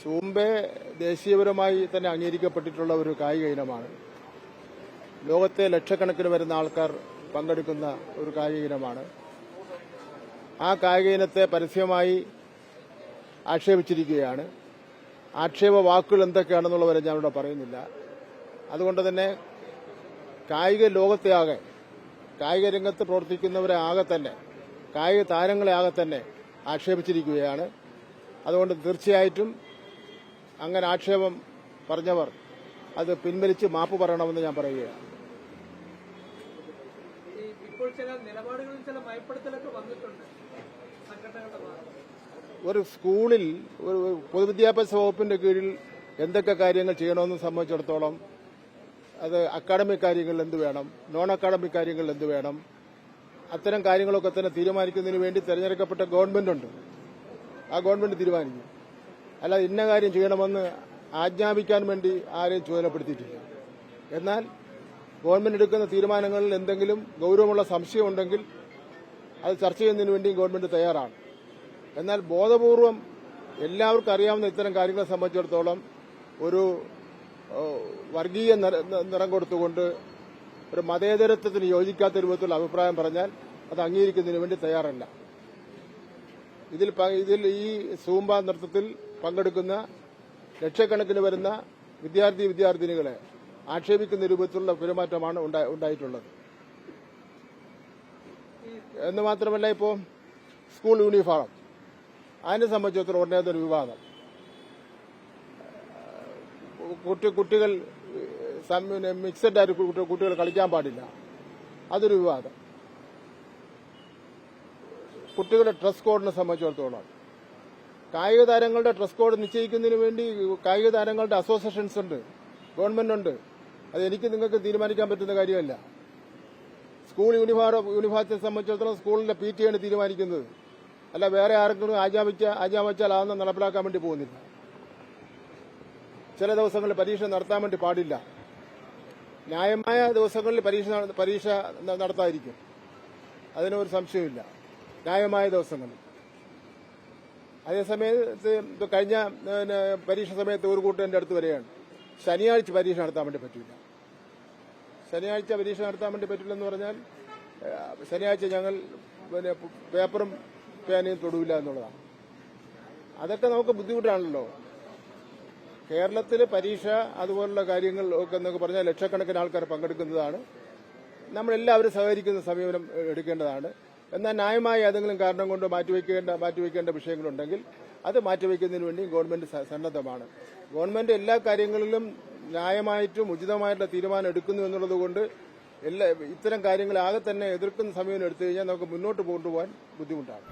സൂംബെ ദേശീയപരമായി തന്നെ അംഗീകരിക്കപ്പെട്ടിട്ടുള്ള ഒരു കായിക ഇനമാണ്. ലോകത്തെ ലക്ഷക്കണക്കിന് വരുന്ന ആൾക്കാർ പങ്കെടുക്കുന്ന ഒരു കായിക ഇനമാണ്. ആ കായിക ഇനത്തെ പരസ്യമായി ആക്ഷേപിച്ചിരിക്കുകയാണ്. ആക്ഷേപ വാക്കുകൾ എന്തൊക്കെയാണെന്നുള്ളവരെ ഞാനിവിടെ പറയുന്നില്ല. അതുകൊണ്ട് തന്നെ കായിക ലോകത്തെ ആകെ, കായിക രംഗത്ത് പ്രവർത്തിക്കുന്നവരെ ആകെ തന്നെ, കായിക താരങ്ങളെ ആകെ തന്നെ ആക്ഷേപിച്ചിരിക്കുകയാണ്. അതുകൊണ്ട് തീർച്ചയായിട്ടും അങ്ങനെ ആക്ഷേപം പറഞ്ഞവർ അത് പിൻവലിച്ച് മാപ്പ് പറയണമെന്ന് ഞാൻ പറയുകയാണ്. ഒരു സ്കൂളിൽ ഒരു പൊതുവിദ്യാഭ്യാസ വകുപ്പിന്റെ കീഴിൽ എന്തൊക്കെ കാര്യങ്ങൾ ചെയ്യണമെന്ന് സംബന്ധിച്ചിടത്തോളം അത് അക്കാഡമിക് കാര്യങ്ങളിൽ എന്ത് വേണം, നോൺ അക്കാഡമിക് കാര്യങ്ങളിൽ എന്ത് വേണം, അത്തരം കാര്യങ്ങളൊക്കെ തന്നെ തീരുമാനിക്കുന്നതിന് വേണ്ടി തെരഞ്ഞെടുക്കപ്പെട്ട ഗവൺമെന്റുണ്ട്. ആ ഗവൺമെന്റ് തീരുമാനിക്കും. അല്ലാതെ ഇന്ന കാര്യം ചെയ്യണമെന്ന് ആജ്ഞാപിക്കാൻ വേണ്ടി ആരെയും ചുമതലപ്പെടുത്തിയിട്ടില്ല. എന്നാൽ ഗവൺമെന്റ് എടുക്കുന്ന തീരുമാനങ്ങളിൽ എന്തെങ്കിലും ഗൌരവമുള്ള സംശയമുണ്ടെങ്കിൽ അത് ചർച്ച ചെയ്യുന്നതിന് വേണ്ടി ഗവൺമെന്റ് തയ്യാറാണ്. എന്നാൽ ബോധപൂർവം എല്ലാവർക്കും അറിയാവുന്ന ഇത്തരം കാര്യങ്ങളെ സംബന്ധിച്ചിടത്തോളം ഒരു വർഗീയ നിറം കൊടുത്തുകൊണ്ട് ഒരു മതേതരത്വത്തിന് യോജിക്കാത്ത രൂപത്തിലുള്ള അഭിപ്രായം പറഞ്ഞാൽ അത് അംഗീകരിക്കുന്നതിന് വേണ്ടി തയ്യാറല്ല. ഇതിൽ ഈ സൂംബ നൃത്തത്തിൽ പങ്കെടുക്കുന്ന ലക്ഷക്കണക്കിന് വരുന്ന വിദ്യാർത്ഥിനികളെ ആക്ഷേപിക്കുന്ന രൂപത്തിലുള്ള പെരുമാറ്റമാണ് ഉണ്ടായിട്ടുള്ളത്. എന്ന് മാത്രമല്ല, ഇപ്പോൾ സ്കൂൾ യൂണിഫോം അതിനെ സംബന്ധിച്ചിടത്തോളം ഉടനെ വിവാദം. കുട്ടികൾ മിക്സഡ് ആയിട്ട് കുട്ടികൾ കളിക്കാൻ പാടില്ല, അതൊരു വിവാദം. കുട്ടികളുടെ ഡ്രസ് കോഡിനെ സംബന്ധിച്ചിടത്തോളം കായിക താരങ്ങളുടെ ഡ്രസ് കോഡ് നിശ്ചയിക്കുന്നതിന് വേണ്ടി കായിക താരങ്ങളുടെ അസോസിയേഷൻസ് ഉണ്ട്, ഗവൺമെന്റ് ഉണ്ട്. അത് എനിക്ക് നിങ്ങൾക്ക് തീരുമാനിക്കാൻ പറ്റുന്ന കാര്യമല്ല. സ്കൂൾ യൂണിഫോമത്തെ സംബന്ധിച്ചിടത്തോളം സ്കൂളിന്റെ PTA ആണ് തീരുമാനിക്കുന്നത്. അല്ല വേറെ ആരെങ്കിലും ആജ്ഞാപിച്ചാൽ അതൊന്നും നടപ്പിലാക്കാൻ വേണ്ടി പോകുന്നില്ല. ചില ദിവസങ്ങളിൽ പരീക്ഷ നടത്താൻ വേണ്ടി പാടില്ല. ന്യായമായ ദിവസങ്ങളിൽ പരീക്ഷ നടത്താതിരിക്കും, അതിനൊരു സംശയമില്ല. ന്യായമായ ദിവസങ്ങളിൽ. അതേസമയത്ത് കഴിഞ്ഞ പരീക്ഷ സമയത്ത് ഒരു കൂട്ടം എന്റെ അടുത്ത് വരികയാണ്, ശനിയാഴ്ച പരീക്ഷ നടത്താൻ വേണ്ടി പറ്റില്ല. ശനിയാഴ്ച പരീക്ഷ നടത്താൻ വേണ്ടി പറ്റില്ലെന്ന് പറഞ്ഞാൽ ശനിയാഴ്ച ഞങ്ങൾ പേപ്പറും പേനയും തൊടുവില്ല എന്നുള്ളതാണ്. അതൊക്കെ നമുക്ക് ബുദ്ധിമുട്ടാണല്ലോ. കേരളത്തിൽ പരീക്ഷ അതുപോലുള്ള കാര്യങ്ങൾ ഒക്കെ എന്നൊക്കെ പറഞ്ഞാൽ ലക്ഷക്കണക്കിന് ആൾക്കാർ പങ്കെടുക്കുന്നതാണ്. നമ്മളെല്ലാവരും സഹകരിക്കുന്ന സമീപനം എടുക്കേണ്ടതാണ്. എന്നാൽ ന്യായമായ ഏതെങ്കിലും കാരണം കൊണ്ട് മാറ്റിവെക്കേണ്ട വിഷയങ്ങളുണ്ടെങ്കിൽ അത് മാറ്റിവെക്കുന്നതിന് വേണ്ടി ഗവൺമെന്റ് സന്നദ്ധമാണ്. ഗവൺമെന്റ് എല്ലാ കാര്യങ്ങളിലും ന്യായമായിട്ടും ഉചിതമായിട്ടുള്ള തീരുമാനം എടുക്കുന്നു എന്നുള്ളതുകൊണ്ട് ഇത്തരം കാര്യങ്ങളെ ആകെ തന്നെ എതിർക്കുന്ന സമീപനം എടുത്തു കഴിഞ്ഞാൽ നമുക്ക് മുന്നോട്ട് കൊണ്ടുപോകാൻ ബുദ്ധിമുട്ടാണ്.